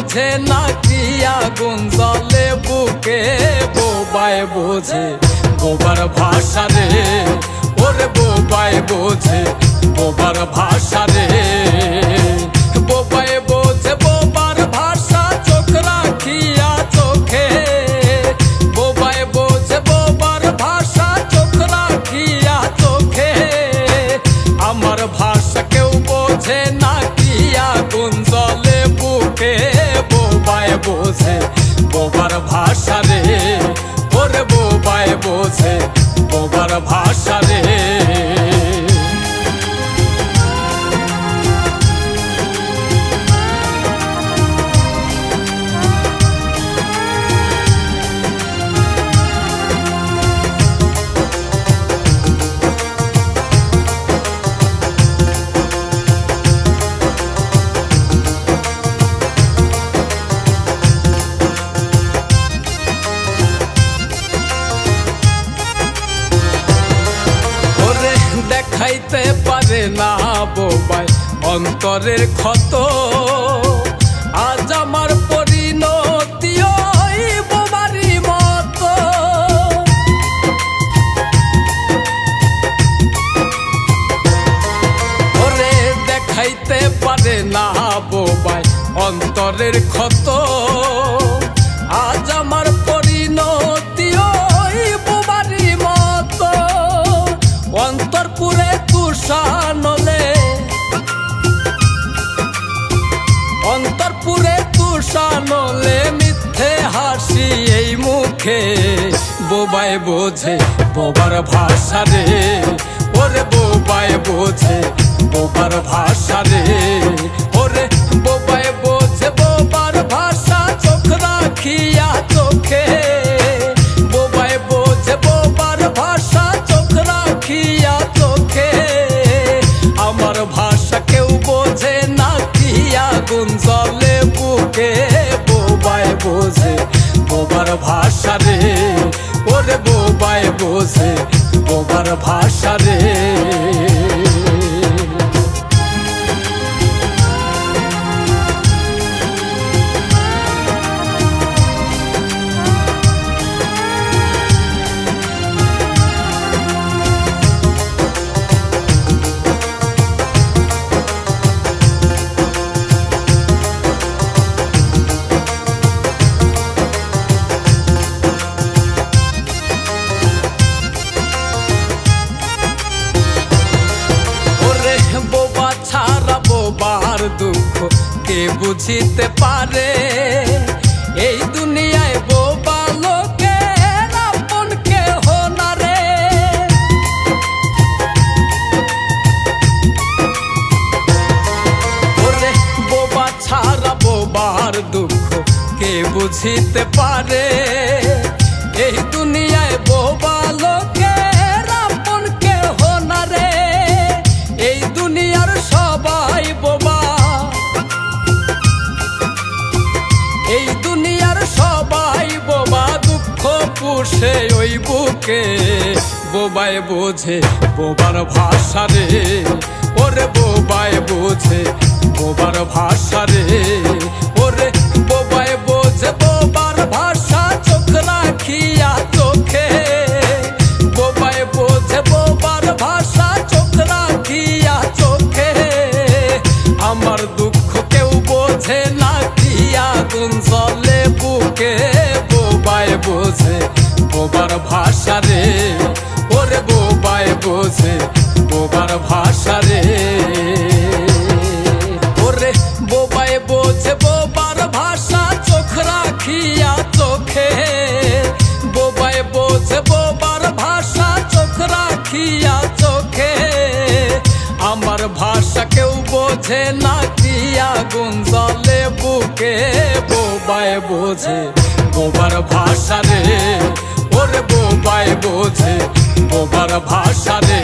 বোঝে না কি আগুন জ্বলে বুকে, বোবায় বোঝে বোবার ভাষা রে, ওরে বোবায় বোঝে বোবার ভাষা রে। বোবায় বোঝে বোবার ভাষা চোখ রাখিয়া চোখে, বোবায় বোঝে বোবার ভাষা চোখ রাখিয়া চোখে। আমার ভাষা কেউ বোঝে না কি আগুন জ্বলে বুকে, বোবায় বোঝে বোবার ভাষা রে, ওরে বোবায় বোঝে বোবার ভাষা রে। দেখাইতে পারে না বোবায় অন্তরের ক্ষত, আজ আমার পরিণতি ওই বোবারই মতো। ওরে দেখাইতে পারে না বোবায় অন্তরের ক্ষত, আজ আমার পরিণতি ওই বোবারই মতো। অন্তর পুরে তুষানলে, অন্তর পুরে তুষানলে মিথ্যে হাসি এই মুখে, বোবায় বোঝে বোবার ভাষা রে, ওরে বোবায় বোঝে বোবার ভাষা রে। ওরে বোবায় বোঝে বোবার ভাষা চোখ রাখিয়া চোখে, বোবায় বোঝে বোবার ভাষা চোখ রাখিয়া চোখে। আমার ভাষা কেউ বোঝে না কি আগুন জ্বলে বুকে, বোবায় বোঝে বোবার ভাষা রে, ওরে বোবায় বোঝে বোবার ভাষা রে। বোবা ছাড়া বোবার দুঃখ কে বুঝিতে পারে, এই দুনিয়ায় বোবা লোকের আপন কেহ না রে। ওরে বোবা ছাড়া বোবার দুঃখ কে বুঝিতে পারে, এই দুনিয়ায় বোবা লোকের আপন কেহ না রে। এই দুনিয়ার সবাই বোবা, এই দুনিয়ার সবাই বোবা, দুঃখ পুষে ওই বুকে, বোবায় বোঝে বোবার ভাষা রে, ওরে বোবায় বোঝে বোবার ভাষা রে। ওরে বোবায় বোঝে বোবার ভাষা চোখ রাখিয়া চোখে, বোবায় বোঝে বোবার ভাষা চোখ রাখিয়া চোখে। আমার দুঃখ কেউ বোঝে না কি আগুন জ্বলে বুকে, বোবায় বোঝে বোবার ভাষা রে, ওরে বোবায় বোঝে বোবার ভাষা রে। ওরে বোবায় বোঝে বোবার ভাষা চোখ রাখিয়া চোখে, বোবায় বোঝে বোবার ভাষা চোখ রাখিয়া চোখে। আমার ভাষা কেউ বোঝে না কি আগুন জ্বলে বুকে, বোবায় বোঝে বোবার ভাষা রে, ওরে বোবায় বোঝে বোবার ভাষা রে।